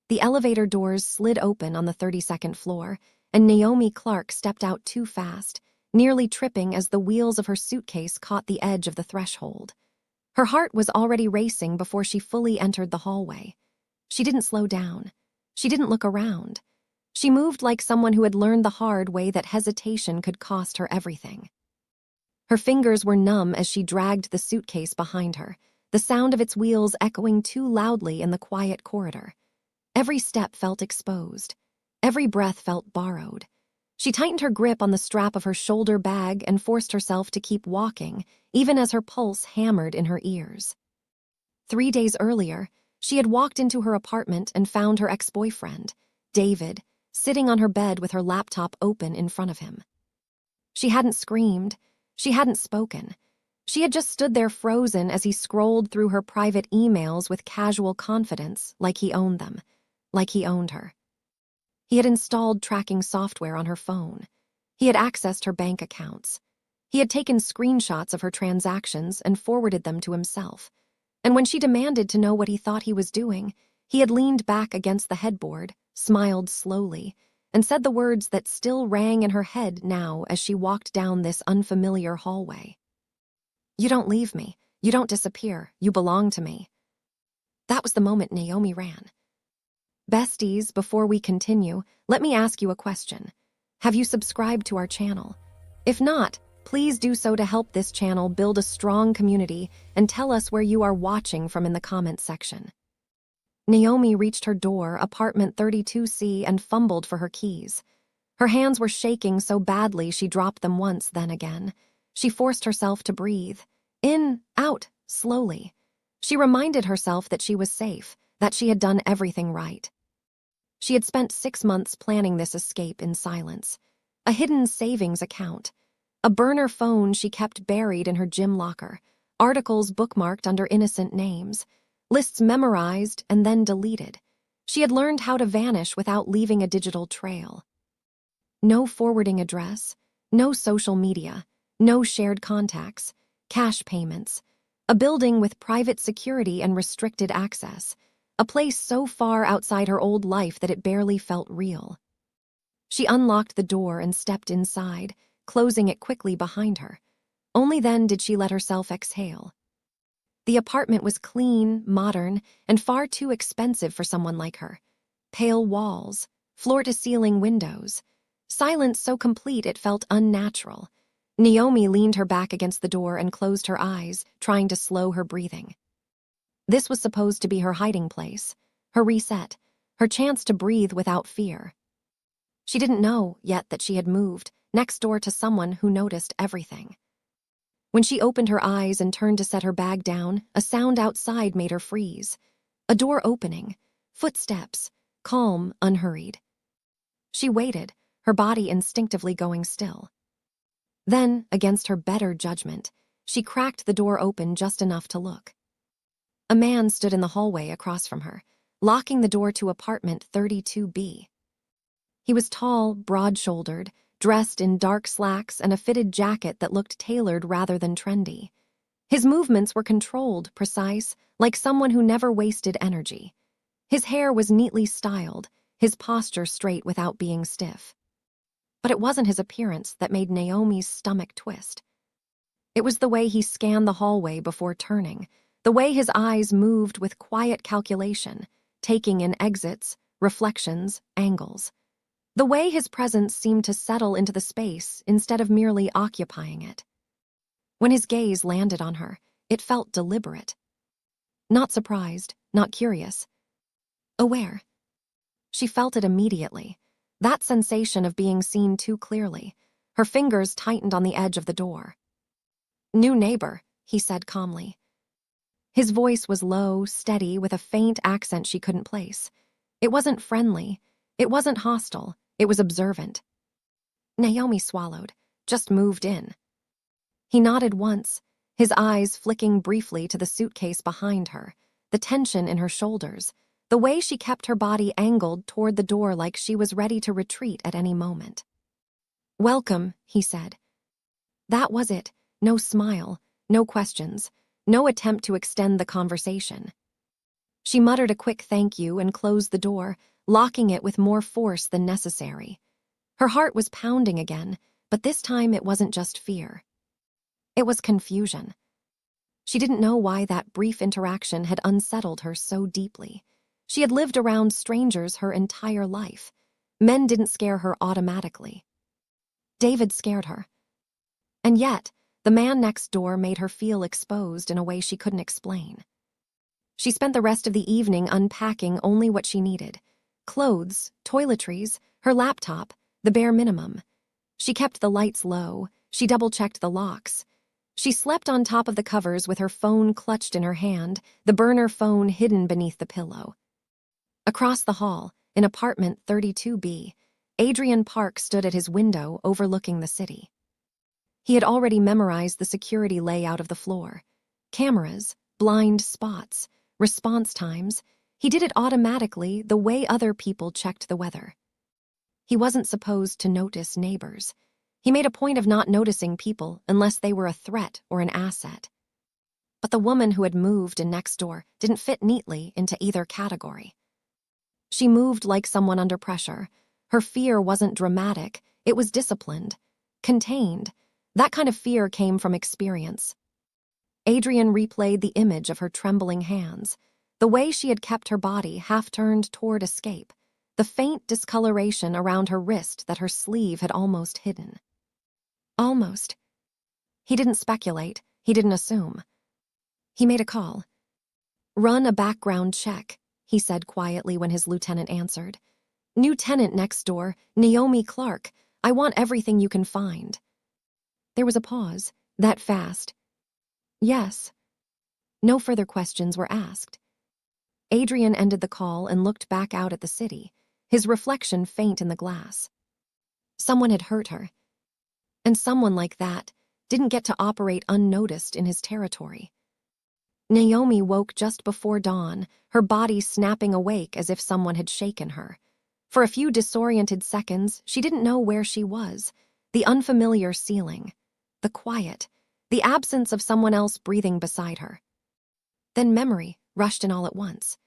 The elevator doors slid open on the 32nd floor, and Naomi Clark stepped out too fast, nearly tripping as the wheels of her suitcase caught the edge of the threshold. Her heart was already racing before she fully entered the hallway. She didn't slow down. She didn't look around. She moved like someone who had learned the hard way that hesitation could cost her everything. Her fingers were numb as she dragged the suitcase behind her, the sound of its wheels echoing too loudly in the quiet corridor. Every step felt exposed. Every breath felt borrowed. She tightened her grip on the strap of her shoulder bag and forced herself to keep walking, even as her pulse hammered in her ears. 3 days earlier, she had walked into her apartment and found her ex-boyfriend, David, sitting on her bed with her laptop open in front of him. She hadn't screamed. She hadn't spoken. She had just stood there frozen as he scrolled through her private emails with casual confidence, like he owned them, like he owned her. He had installed tracking software on her phone. He had accessed her bank accounts. He had taken screenshots of her transactions and forwarded them to himself. And when she demanded to know what he thought he was doing, he had leaned back against the headboard, smiled slowly, and said the words that still rang in her head now as she walked down this unfamiliar hallway. "You don't leave me. You don't disappear. You belong to me." That was the moment Naomi ran. Besties, before we continue, let me ask you a question. Have you subscribed to our channel? If not, please do so to help this channel build a strong community and tell us where you are watching from in the comments section. Naomi reached her door, apartment 32C, and fumbled for her keys. Her hands were shaking so badly she dropped them once, then again. She forced herself to breathe. In, out, slowly. She reminded herself that she was safe, that she had done everything right. She had spent 6 months planning this escape in silence. A hidden savings account. A burner phone she kept buried in her gym locker. Articles bookmarked under innocent names. Lists memorized and then deleted. She had learned how to vanish without leaving a digital trail. No forwarding address. No social media. No shared contacts. Cash payments. A building with private security and restricted access. A place so far outside her old life that it barely felt real. She unlocked the door and stepped inside, closing it quickly behind her. Only then did she let herself exhale. The apartment was clean, modern, and far too expensive for someone like her. Pale walls, floor-to-ceiling windows, silence so complete it felt unnatural. Naomi leaned her back against the door and closed her eyes, trying to slow her breathing. This was supposed to be her hiding place, her reset, her chance to breathe without fear. She didn't know yet that she had moved, next door to someone who noticed everything. When she opened her eyes and turned to set her bag down, a sound outside made her freeze. A door opening, footsteps, calm, unhurried. She waited, her body instinctively going still. Then, against her better judgment, she cracked the door open just enough to look. A man stood in the hallway across from her, locking the door to apartment 32B. He was tall, broad-shouldered, dressed in dark slacks and a fitted jacket that looked tailored rather than trendy. His movements were controlled, precise, like someone who never wasted energy. His hair was neatly styled, his posture straight without being stiff. But it wasn't his appearance that made Naomi's stomach twist. It was the way he scanned the hallway before turning, the way his eyes moved with quiet calculation, taking in exits, reflections, angles. The way his presence seemed to settle into the space instead of merely occupying it. When his gaze landed on her, it felt deliberate. Not surprised, not curious. Aware. She felt it immediately, that sensation of being seen too clearly. Her fingers tightened on the edge of the door. "New neighbor," he said calmly. His voice was low, steady, with a faint accent she couldn't place. It wasn't friendly. It wasn't hostile. It was observant. Naomi swallowed, just moved in. He nodded once, his eyes flicking briefly to the suitcase behind her, the tension in her shoulders, the way she kept her body angled toward the door like she was ready to retreat at any moment. "Welcome," he said. That was it. No smile, no questions, no attempt to extend the conversation. She muttered a quick thank you and closed the door, locking it with more force than necessary. Her heart was pounding again, but this time it wasn't just fear. It was confusion. She didn't know why that brief interaction had unsettled her so deeply. She had lived around strangers her entire life. Men didn't scare her automatically. David scared her. And yet, the man next door made her feel exposed in a way she couldn't explain. She spent the rest of the evening unpacking only what she needed. Clothes, toiletries, her laptop, the bare minimum. She kept the lights low. She double-checked the locks. She slept on top of the covers with her phone clutched in her hand, the burner phone hidden beneath the pillow. Across the hall, in apartment 32B, Adrian Park stood at his window overlooking the city. He had already memorized the security layout of the floor. Cameras, blind spots, response times. He did it automatically the way other people checked the weather. He wasn't supposed to notice neighbors. He made a point of not noticing people unless they were a threat or an asset. But the woman who had moved in next door didn't fit neatly into either category. She moved like someone under pressure. Her fear wasn't dramatic, it was disciplined, contained. That kind of fear came from experience. Adrian replayed the image of her trembling hands, the way she had kept her body half-turned toward escape, the faint discoloration around her wrist that her sleeve had almost hidden. Almost. He didn't speculate, he didn't assume. He made a call. "Run a background check," he said quietly when his lieutenant answered. "New tenant next door, Naomi Clark. I want everything you can find." There was a pause, that fast. "Yes." No further questions were asked. Adrian ended the call and looked back out at the city, his reflection faint in the glass. Someone had hurt her. And someone like that didn't get to operate unnoticed in his territory. Naomi woke just before dawn, her body snapping awake as if someone had shaken her. For a few disoriented seconds, she didn't know where she was. The unfamiliar ceiling, the quiet, the absence of someone else breathing beside her. Then memory rushed in all at once.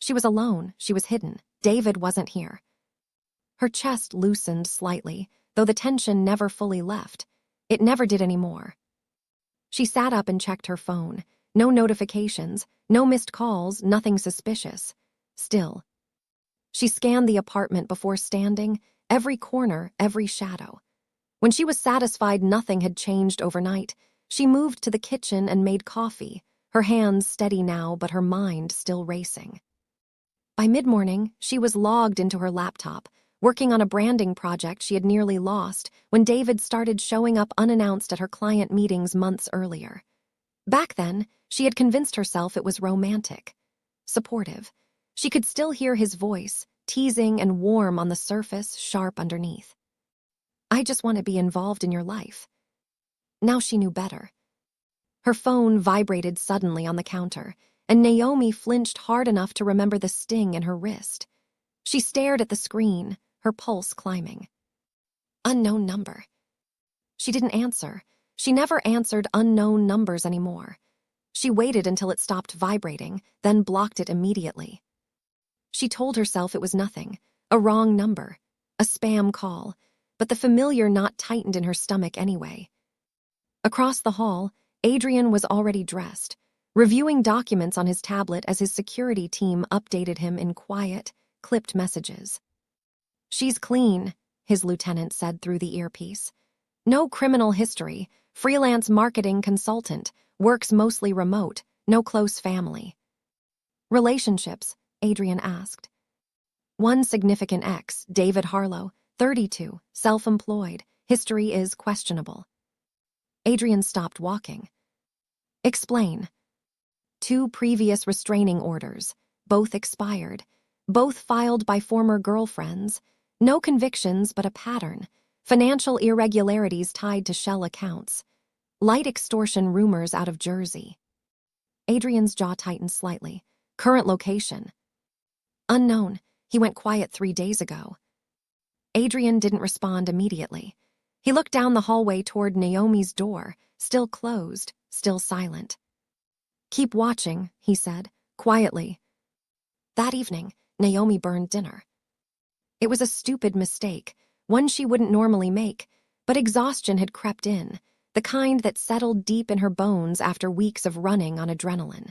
She was alone, she was hidden. David wasn't here. Her chest loosened slightly, though the tension never fully left. It never did anymore. She sat up and checked her phone. No notifications, no missed calls, nothing suspicious. Still. She scanned the apartment before standing, every corner, every shadow. When she was satisfied nothing had changed overnight, she moved to the kitchen and made coffee, her hands steady now but her mind still racing. By mid-morning, she was logged into her laptop, working on a branding project she had nearly lost when David started showing up unannounced at her client meetings months earlier. Back then, she had convinced herself it was romantic, supportive. She could still hear his voice, teasing and warm on the surface, sharp underneath. "I just want to be involved in your life." Now she knew better. Her phone vibrated suddenly on the counter, and Naomi flinched hard enough to remember the sting in her wrist. She stared at the screen, her pulse climbing. Unknown number. She didn't answer. She never answered unknown numbers anymore. She waited until it stopped vibrating, then blocked it immediately. She told herself it was nothing, a wrong number, a spam call, but the familiar knot tightened in her stomach anyway. Across the hall, Adrian was already dressed, reviewing documents on his tablet as his security team updated him in quiet, clipped messages. "She's clean," his lieutenant said through the earpiece. "No criminal history, freelance marketing consultant, works mostly remote, no close family." "Relationships?" Adrian asked. "One significant ex, David Harlow, 32, self-employed, history is questionable." Adrian stopped walking. "Explain." "2 previous restraining orders, both expired, both filed by former girlfriends, no convictions but a pattern, financial irregularities tied to shell accounts, light extortion rumors out of Jersey." Adrian's jaw tightened slightly. "Current location?" "Unknown. He went quiet 3 days ago." Adrian didn't respond immediately. He looked down the hallway toward Naomi's door, still closed, still silent. "Keep watching," he said, quietly, That evening, Naomi burned dinner. It was a stupid mistake, one she wouldn't normally make, but exhaustion had crept in, the kind that settled deep in her bones after weeks of running on adrenaline.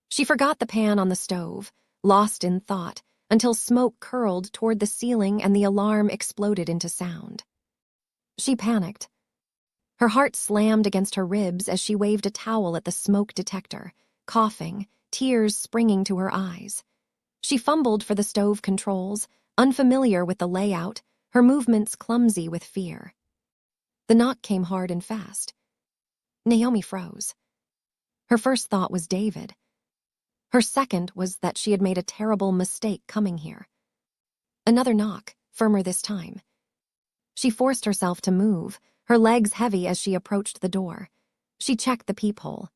She forgot the pan on the stove, lost in thought, until smoke curled toward the ceiling and the alarm exploded into sound. She panicked. Her heart slammed against her ribs as she waved a towel at the smoke detector, coughing, tears springing to her eyes. She fumbled for the stove controls, unfamiliar with the layout, her movements clumsy with fear. The knock came hard and fast. Naomi froze. Her first thought was David. Her second was that she had made a terrible mistake coming here. Another knock, firmer this time. She forced herself to move, her legs heavy as she approached the door. She checked the peephole.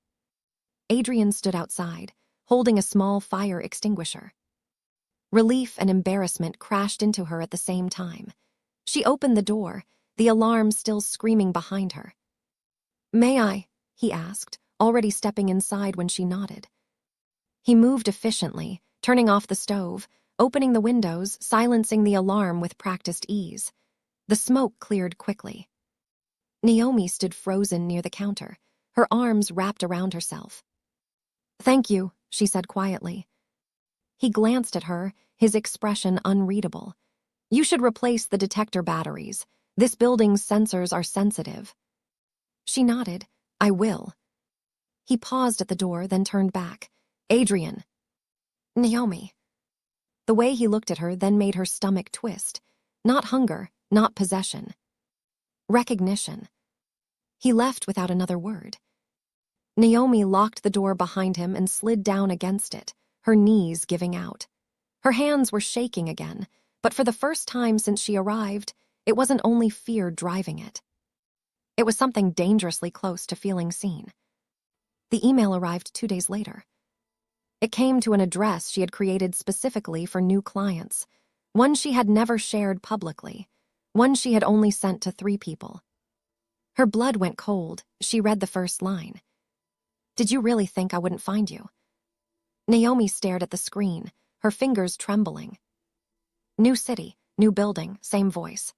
Adrian stood outside, holding a small fire extinguisher. Relief and embarrassment crashed into her at the same time. She opened the door, the alarm still screaming behind her. "May I?" he asked, already stepping inside when she nodded. He moved efficiently, turning off the stove, opening the windows, silencing the alarm with practiced ease. The smoke cleared quickly. Naomi stood frozen near the counter, her arms wrapped around herself. "Thank you," she said quietly. He glanced at her, his expression unreadable. "You should replace the detector batteries. This building's sensors are sensitive." She nodded. "I will." He paused at the door, then turned back. "Adrian." "Naomi." The way he looked at her then made her stomach twist. Not hunger, not possession. Recognition. He left without another word. Naomi locked the door behind him and slid down against it, her knees giving out. Her hands were shaking again, but for the first time since she arrived, it wasn't only fear driving it. It was something dangerously close to feeling seen. The email arrived 2 days later. It came to an address she had created specifically for new clients, one she had never shared publicly, one she had only sent to 3 people. Her blood went cold. She read the first line. "Did you really think I wouldn't find you?" Naomi stared at the screen, her fingers trembling. New city, new building, same voice.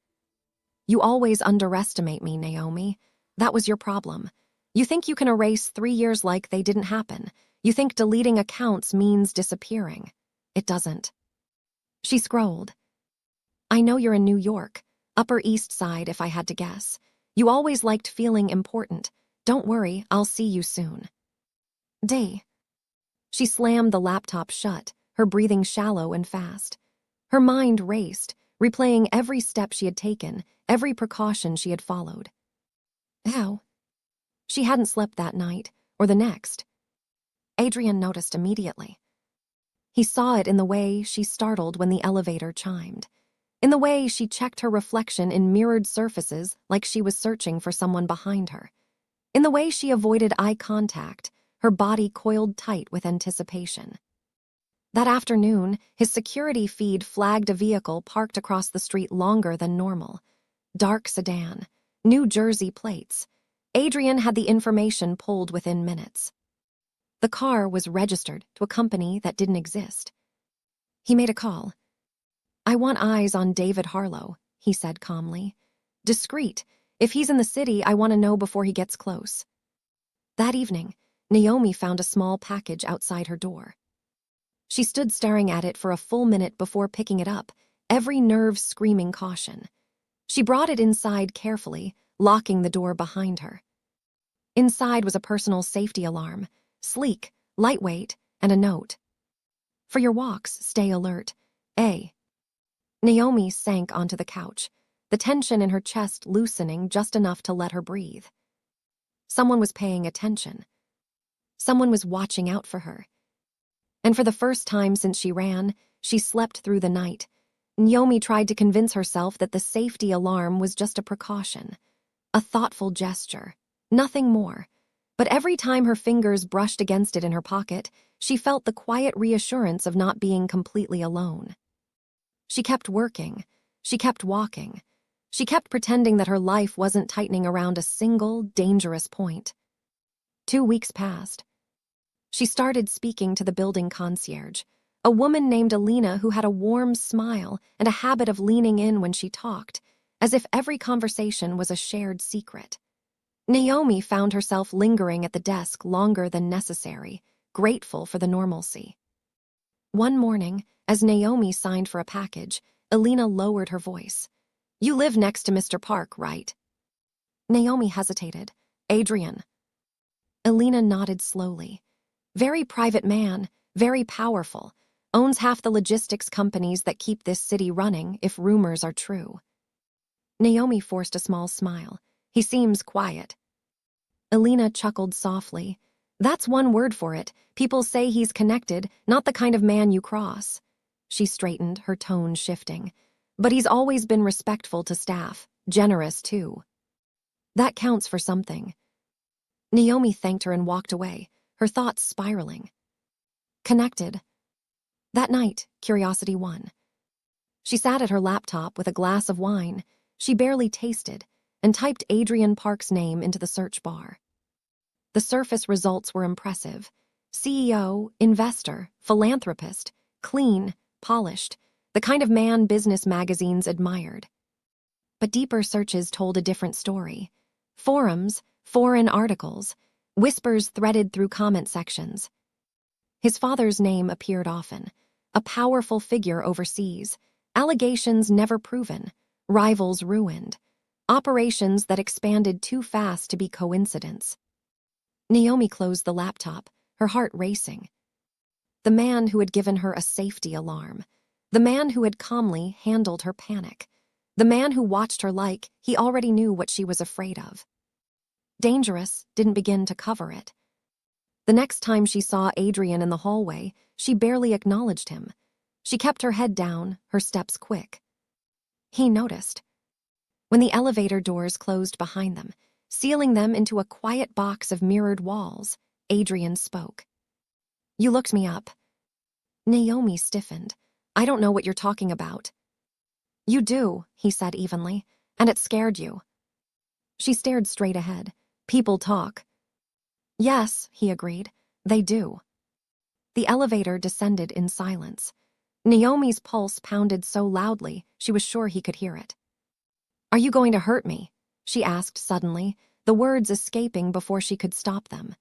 "You always underestimate me, Naomi. That was your problem. You think you can erase 3 years like they didn't happen. You think deleting accounts means disappearing. It doesn't." She scrolled. "I know you're in New York, Upper East Side if I had to guess. You always liked feeling important. Don't worry, I'll see you soon. Day." She slammed the laptop shut, her breathing shallow and fast. Her mind raced, replaying every step she had taken, every precaution she had followed. How? She hadn't slept that night, or the next. Adrian noticed immediately. He saw it in the way she startled when the elevator chimed, in the way she checked her reflection in mirrored surfaces like she was searching for someone behind her, in the way she avoided eye contact, her body coiled tight with anticipation. That afternoon, his security feed flagged a vehicle parked across the street longer than normal. Dark sedan, New Jersey plates. Adrian had the information pulled within minutes. The car was registered to a company that didn't exist. He made a call. "I want eyes on David Harlow," he said calmly. "Discreet. If he's in the city, I want to know before he gets close." That evening, Naomi found a small package outside her door. She stood staring at it for a full minute before picking it up, every nerve screaming caution. She brought it inside carefully, locking the door behind her. Inside was a personal safety alarm, sleek, lightweight, and a note. "For your walks, stay alert. A." Naomi sank onto the couch, the tension in her chest loosening just enough to let her breathe. Someone was paying attention. Someone was watching out for her. And for the first time since she ran, she slept through the night. Naomi tried to convince herself that the safety alarm was just a precaution, a thoughtful gesture, nothing more. But every time her fingers brushed against it in her pocket, she felt the quiet reassurance of not being completely alone. She kept working. She kept walking. She kept pretending that her life wasn't tightening around a single, dangerous point. 2 weeks passed. She started speaking to the building concierge, A woman named Alina who had a warm smile and a habit of leaning in when she talked, as if every conversation was a shared secret. Naomi found herself lingering at the desk longer than necessary, grateful for the normalcy. One morning, as Naomi signed for a package, Alina lowered her voice. "You live next to Mr. Park, right?" Naomi hesitated. "Adrian." Alina nodded slowly. "Very private man, very powerful. Owns half the logistics companies that keep this city running, if rumors are true." Naomi forced a small smile. "He seems quiet." Alina chuckled softly. "That's one word for it. People say he's connected, not the kind of man you cross." She straightened, her tone shifting. "But he's always been respectful to staff, generous too." "That counts for something." Naomi thanked her and walked away, her thoughts spiraling. Connected. That night, curiosity won. She sat at her laptop with a glass of wine she barely tasted and typed Adrian Park's name into the search bar. The surface results were impressive. CEO, investor, philanthropist, clean, polished, the kind of man business magazines admired. But deeper searches told a different story. Forums, foreign articles, whispers threaded through comment sections. His father's name appeared often, a powerful figure overseas, allegations never proven, rivals ruined, operations that expanded too fast to be coincidence. Naomi closed the laptop, her heart racing. The man who had given her a safety alarm, the man who had calmly handled her panic, the man who watched her like he already knew what she was afraid of. Dangerous didn't begin to cover it. The next time she saw Adrian in the hallway, she barely acknowledged him. She kept her head down, her steps quick. He noticed. When the elevator doors closed behind them, sealing them into a quiet box of mirrored walls, Adrian spoke. "You looked me up." Naomi stiffened. "I don't know what you're talking about." "You do," he said evenly, "and it scared you." She stared straight ahead. "People talk." "Yes," he agreed, "they do." The elevator descended in silence. Naomi's pulse pounded so loudly she was sure he could hear it. "Are you going to hurt me?" she asked suddenly, the words escaping before she could stop them.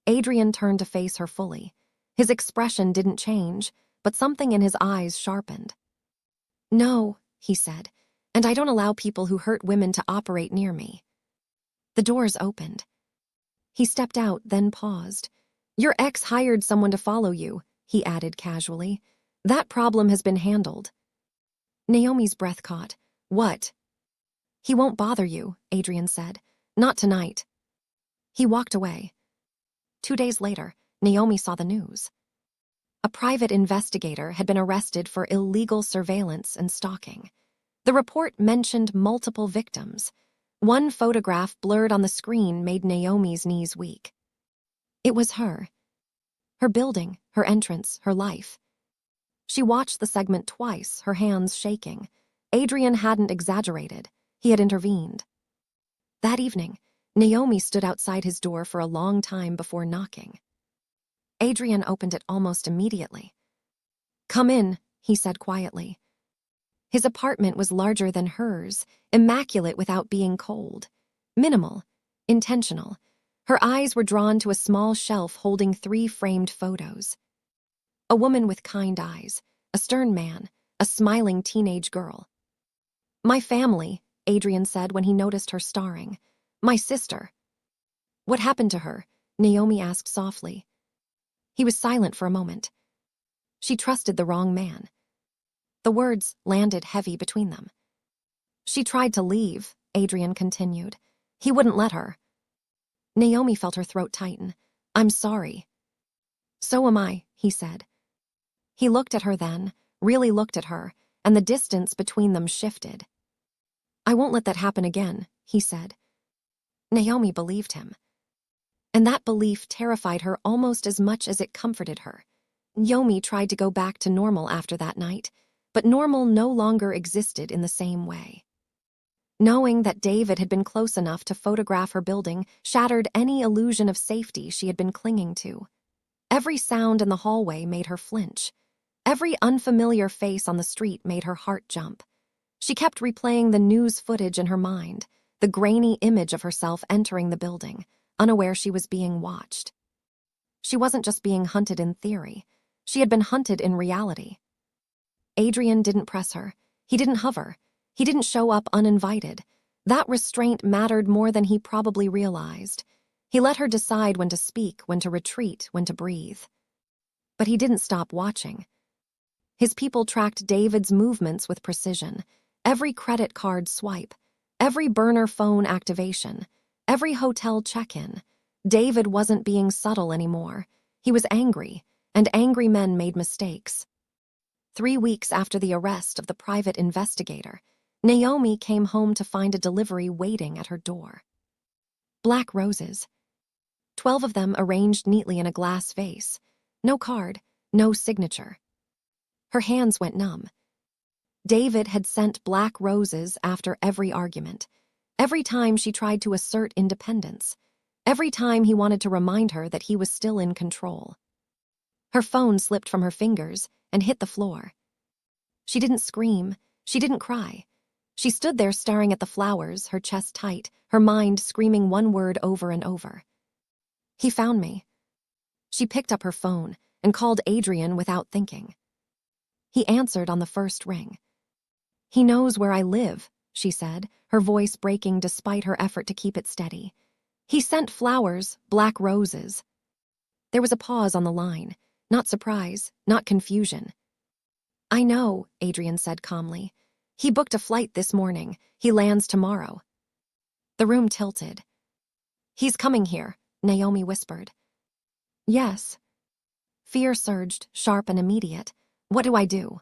Adrian turned to face her fully. His expression didn't change, but something in his eyes sharpened. "No," he said, "and I don't allow people who hurt women to operate near me." The doors opened. He stepped out, then paused. "Your ex hired someone to follow you," he added casually. "That problem has been handled." Naomi's breath caught. "What?" "He won't bother you," Adrian said. "Not tonight." He walked away. 2 days later, Naomi saw the news. A private investigator had been arrested for illegal surveillance and stalking. The report mentioned multiple victims. One photograph blurred on the screen made Naomi's knees weak. It was her. Her building, her entrance, her life. She watched the segment twice, her hands shaking. Adrian hadn't exaggerated. He had intervened. That evening, Naomi stood outside his door for a long time before knocking. Adrian opened it almost immediately. "Come in," he said quietly. His apartment was larger than hers, immaculate without being cold. Minimal, intentional. Her eyes were drawn to a small shelf holding 3 framed photos. A woman with kind eyes, a stern man, a smiling teenage girl. "My family," Adrian said when he noticed her staring. "My sister." "What happened to her?" Naomi asked softly. He was silent for a moment. "She trusted the wrong man." The words landed heavy between them. "She tried to leave," Adrian continued. "He wouldn't let her." Naomi felt her throat tighten. "I'm sorry." "So am I," he said. He looked at her then, really looked at her, and the distance between them shifted. "I won't let that happen again," he said. Naomi believed him. And that belief terrified her almost as much as it comforted her. Naomi tried to go back to normal after that night, but normal no longer existed in the same way. Knowing that David had been close enough to photograph her building shattered any illusion of safety she had been clinging to. Every sound in the hallway made her flinch. Every unfamiliar face on the street made her heart jump. She kept replaying the news footage in her mind, the grainy image of herself entering the building, unaware she was being watched. She wasn't just being hunted in theory. She had been hunted in reality. Adrian didn't press her. He didn't hover. He didn't show up uninvited. That restraint mattered more than he probably realized. He let her decide when to speak, when to retreat, when to breathe. But he didn't stop watching. His people tracked David's movements with precision. Every credit card swipe, every burner phone activation, every hotel check-in. David wasn't being subtle anymore. He was angry, and angry men made mistakes. 3 weeks after the arrest of the private investigator, Naomi came home to find a delivery waiting at her door. Black roses. 12 of them arranged neatly in a glass vase. No card, no signature. Her hands went numb. David had sent black roses after every argument, every time she tried to assert independence, every time he wanted to remind her that he was still in control. Her phone slipped from her fingers and hit the floor. She didn't scream. She didn't cry. She stood there staring at the flowers, her chest tight, her mind screaming one word over and over. He found me. She picked up her phone and called Adrian without thinking. He answered on the first ring. He knows where I live, she said, her voice breaking despite her effort to keep it steady. He sent flowers, black roses. There was a pause on the line, not surprise, not confusion. I know, Adrian said calmly. He booked a flight this morning. He lands tomorrow. The room tilted. He's coming here, Naomi whispered. Yes. Fear surged, sharp and immediate. What do I do?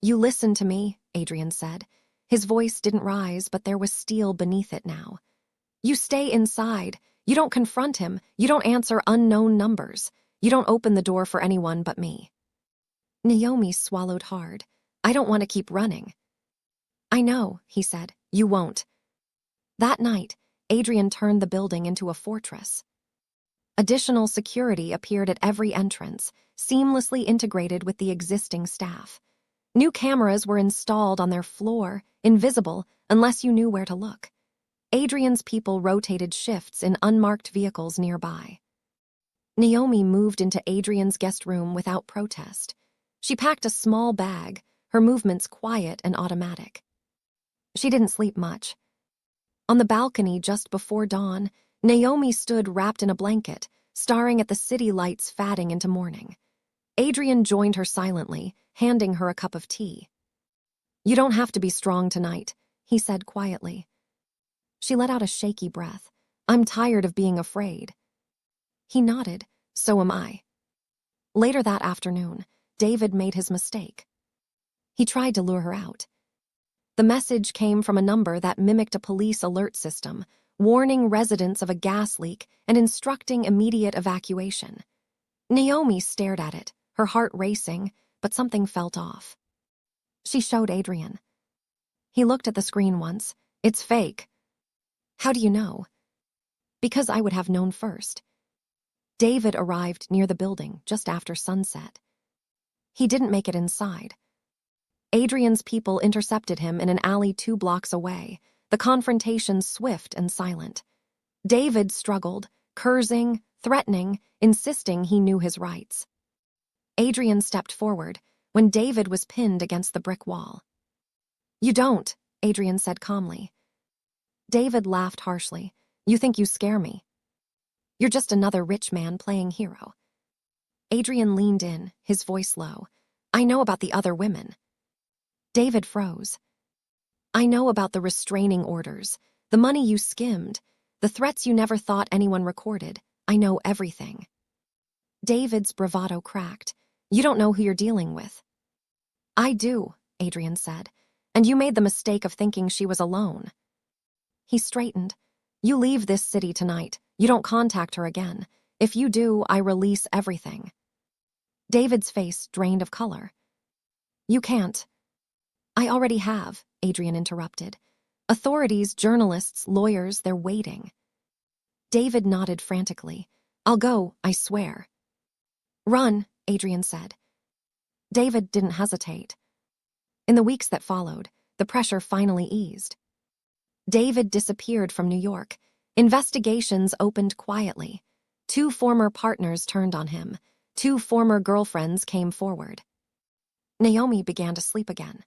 You listen to me, Adrian said. His voice didn't rise, but there was steel beneath it now. You stay inside. You don't confront him. You don't answer unknown numbers. You don't open the door for anyone but me. Naomi swallowed hard. I don't want to keep running. I know, he said. You won't. That night, Adrian turned the building into a fortress. Additional security appeared at every entrance, seamlessly integrated with the existing staff. New cameras were installed on their floor, invisible unless you knew where to look. Adrian's people rotated shifts in unmarked vehicles nearby. Naomi moved into Adrian's guest room without protest. She packed a small bag, her movements quiet and automatic. She didn't sleep much. On the balcony just before dawn, Naomi stood wrapped in a blanket, staring at the city lights fading into morning. Adrian joined her silently, handing her a cup of tea. You don't have to be strong tonight, he said quietly. She let out a shaky breath. I'm tired of being afraid. He nodded. So am I. Later that afternoon, David made his mistake. He tried to lure her out. The message came from a number that mimicked a police alert system, warning residents of a gas leak and instructing immediate evacuation. Naomi stared at it, her heart racing, but something felt off. She showed Adrian. He looked at the screen once. It's fake. How do you know? Because I would have known first. David arrived near the building just after sunset. He didn't make it inside. Adrian's people intercepted him in an alley 2 blocks away, the confrontation swift and silent. David struggled, cursing, threatening, insisting he knew his rights. Adrian stepped forward when David was pinned against the brick wall. You don't, Adrian said calmly. David laughed harshly. You think you scare me? You're just another rich man playing hero. Adrian leaned in, his voice low. I know about the other women. David froze. I know about the restraining orders, the money you skimmed, the threats you never thought anyone recorded. I know everything. David's bravado cracked. You don't know who you're dealing with. I do, Adrian said, and you made the mistake of thinking she was alone. He straightened. You leave this city tonight. You don't contact her again. If you do, I release everything. David's face drained of color. You can't. I already have, Adrian interrupted. Authorities, journalists, lawyers, they're waiting. David nodded frantically. I'll go, I swear. Run, Adrian said. David didn't hesitate. In the weeks that followed, the pressure finally eased. David disappeared from New York. Investigations opened quietly. 2 former partners turned on him. 2 former girlfriends came forward. Naomi began to sleep again.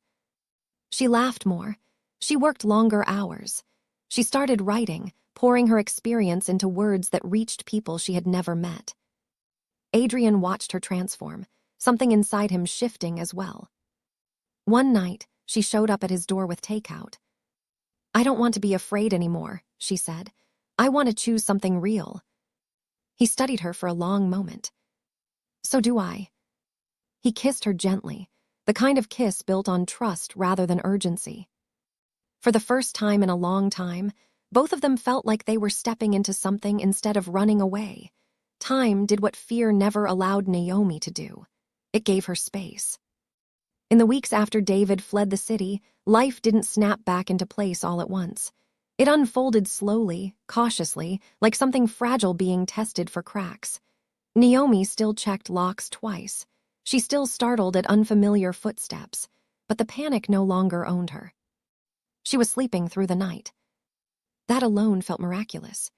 She laughed more. She worked longer hours. She started writing, pouring her experience into words that reached people she had never met. Adrian watched her transform, something inside him shifting as well. One night, she showed up at his door with takeout. "I don't want to be afraid anymore," she said. "I want to choose something real." He studied her for a long moment. "So do I." He kissed her gently, the kind of kiss built on trust rather than urgency. For the first time in a long time, both of them felt like they were stepping into something instead of running away. Time did what fear never allowed Naomi to do. It gave her space. In the weeks after David fled the city, life didn't snap back into place all at once. It unfolded slowly, cautiously, like something fragile being tested for cracks. Naomi still checked locks twice. She still startled at unfamiliar footsteps, but the panic no longer owned her. She was sleeping through the night. That alone felt miraculous.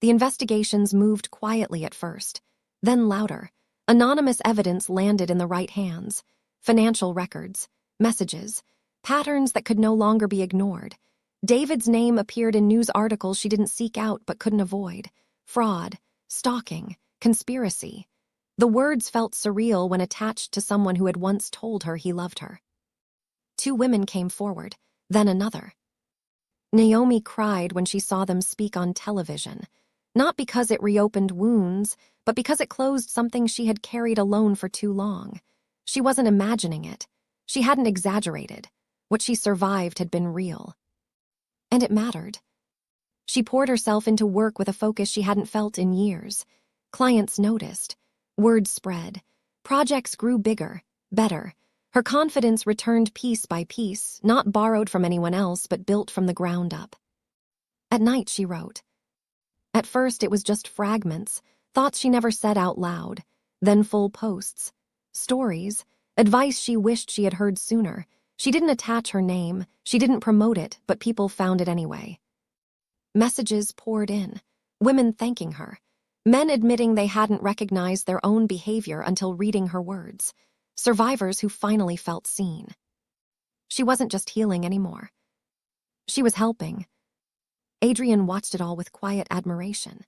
The investigations moved quietly at first, then louder. Anonymous evidence landed in the right hands. Financial records, messages, patterns that could no longer be ignored. David's name appeared in news articles she didn't seek out but couldn't avoid. Fraud, stalking, conspiracy. The words felt surreal when attached to someone who had once told her he loved her. 2 women came forward, then another. Naomi cried when she saw them speak on television, not because it reopened wounds, but because it closed something she had carried alone for too long. She wasn't imagining it. She hadn't exaggerated. What she survived had been real. And it mattered. She poured herself into work with a focus she hadn't felt in years. Clients noticed. Word spread. Projects grew bigger, better. Her confidence returned piece by piece, not borrowed from anyone else, but built from the ground up. At night, she wrote. At first, it was just fragments, thoughts she never said out loud, then full posts. Stories, advice she wished she had heard sooner. She didn't attach her name, she didn't promote it, but people found it anyway. Messages poured in, women thanking her, men admitting they hadn't recognized their own behavior until reading her words, survivors who finally felt seen. She wasn't just healing anymore. She was helping. Adrian watched it all with quiet admiration.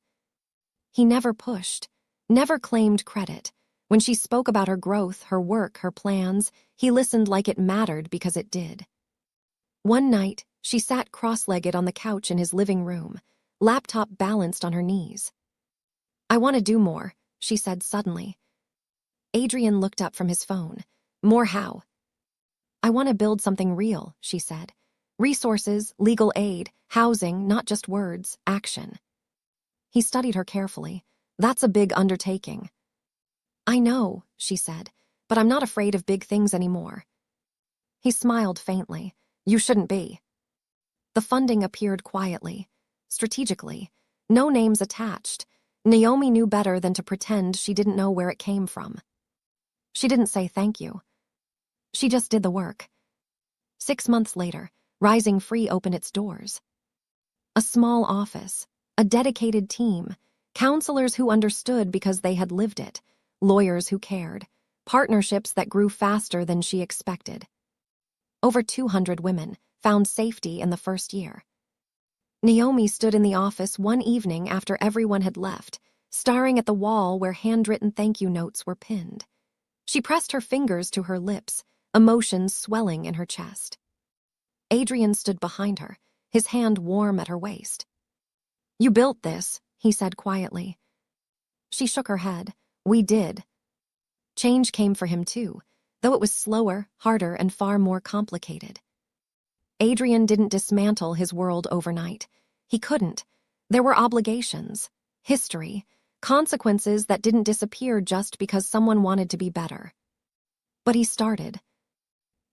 He never pushed, never claimed credit. When she spoke about her growth, her work, her plans, he listened like it mattered because it did. One night, she sat cross-legged on the couch in his living room, laptop balanced on her knees. "I want to do more," she said suddenly. Adrian looked up from his phone. "More how?" "I want to build something real," she said. "Resources, legal aid, housing, not just words, action." He studied her carefully. "That's a big undertaking." "I know," she said, "but I'm not afraid of big things anymore." He smiled faintly. "You shouldn't be." The funding appeared quietly, strategically, no names attached. Naomi knew better than to pretend she didn't know where it came from. She didn't say thank you. She just did the work. 6 months later, Rising Free opened its doors. A small office, a dedicated team, counselors who understood because they had lived it, lawyers who cared, partnerships that grew faster than she expected. Over 200 women found safety in the first year. Naomi stood in the office one evening after everyone had left, staring at the wall where handwritten thank you notes were pinned. She pressed her fingers to her lips, emotions swelling in her chest. Adrian stood behind her, his hand warm at her waist. "You built this," he said quietly. She shook her head. "We did." Change came for him too, though it was slower, harder, and far more complicated. Adrian didn't dismantle his world overnight. He couldn't. There were obligations, history, consequences that didn't disappear just because someone wanted to be better. But he started.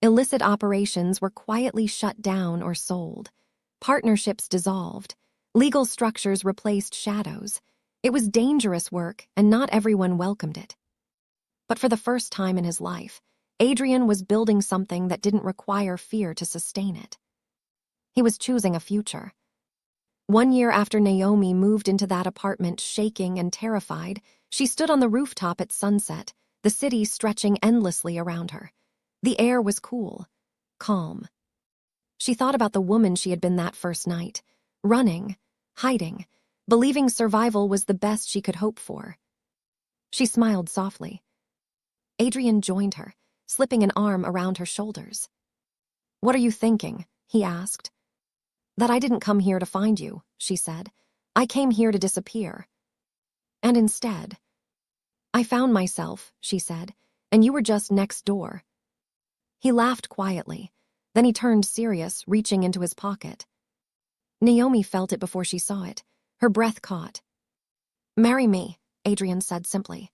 Illicit operations were quietly shut down or sold. Partnerships dissolved. Legal structures replaced shadows. It was dangerous work, and not everyone welcomed it. But for the first time in his life, Adrian was building something that didn't require fear to sustain it. He was choosing a future. 1 year after Naomi moved into that apartment, shaking and terrified, she stood on the rooftop at sunset, the city stretching endlessly around her. The air was cool, calm. She thought about the woman she had been that first night, running, hiding, believing survival was the best she could hope for. She smiled softly. Adrian joined her, slipping an arm around her shoulders. "What are you thinking?" he asked. "That I didn't come here to find you," she said. "I came here to disappear." "And instead." "I found myself," she said, "and you were just next door." He laughed quietly. Then he turned serious, reaching into his pocket. Naomi felt it before she saw it. Her breath caught. "Marry me," Adrian said simply.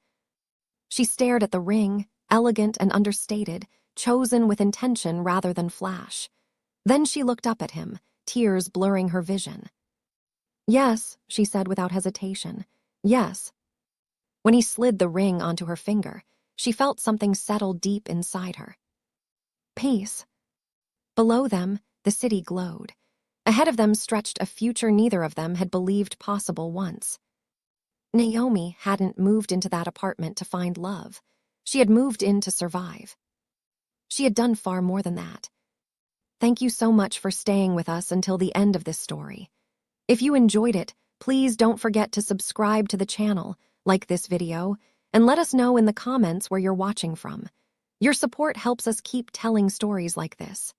She stared at the ring, elegant and understated, chosen with intention rather than flash. Then she looked up at him, tears blurring her vision. "Yes," she said without hesitation. "Yes." When he slid the ring onto her finger, she felt something settle deep inside her. Peace. Below them, the city glowed. Ahead of them stretched a future neither of them had believed possible once. Naomi hadn't moved into that apartment to find love. She had moved in to survive. She had done far more than that. Thank you so much for staying with us until the end of this story. If you enjoyed it, please don't forget to subscribe to the channel, like this video, and let us know in the comments where you're watching from. Your support helps us keep telling stories like this.